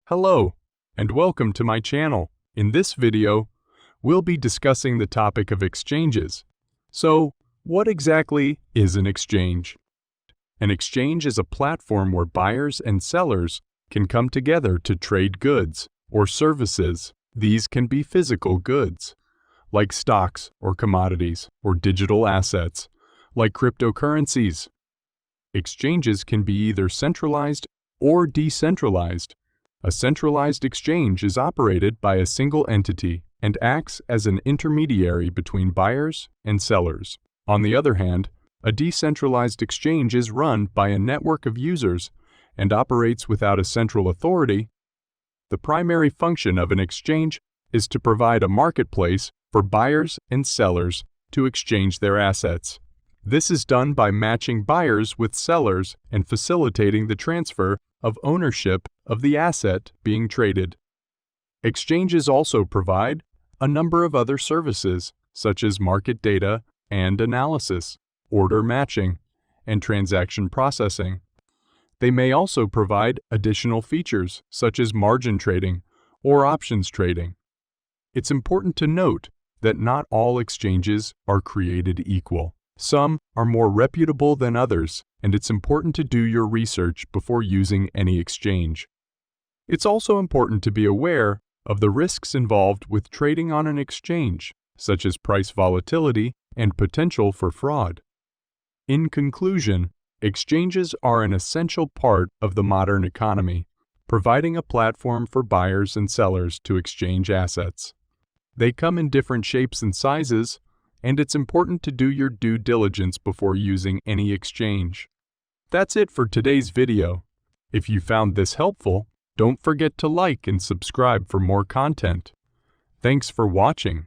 Hello, and welcome to my channel. In this video, we'll be discussing the topic of exchanges. So, what exactly is an exchange? An exchange is a platform where buyers and sellers can come together to trade goods or services. These can be physical goods, like stocks or commodities, or digital assets, like cryptocurrencies. Exchanges can be either centralized or decentralized. A centralized exchange is operated by a single entity and acts as an intermediary between buyers and sellers. On the other hand, a decentralized exchange is run by a network of users and operates without a central authority. The primary function of an exchange is to provide a marketplace for buyers and sellers to exchange their assets. This is done by matching buyers with sellers and facilitating the transfer of ownership of the asset being traded. Exchanges also provide a number of other services, such as market data and analysis, order matching, and transaction processing. They may also provide additional features, such as margin trading or options trading. It's important to note that not all exchanges are created equal. Some are more reputable than others, and it's important to do your research before using any exchange. It's also important to be aware of the risks involved with trading on an exchange, such as price volatility and potential for fraud. In conclusion, exchanges are an essential part of the modern economy, providing a platform for buyers and sellers to exchange assets. They come in different shapes and sizes, and it's important to do your due diligence before using any exchange. That's it for today's video. If you found this helpful, don't forget to like and subscribe for more content. Thanks for watching.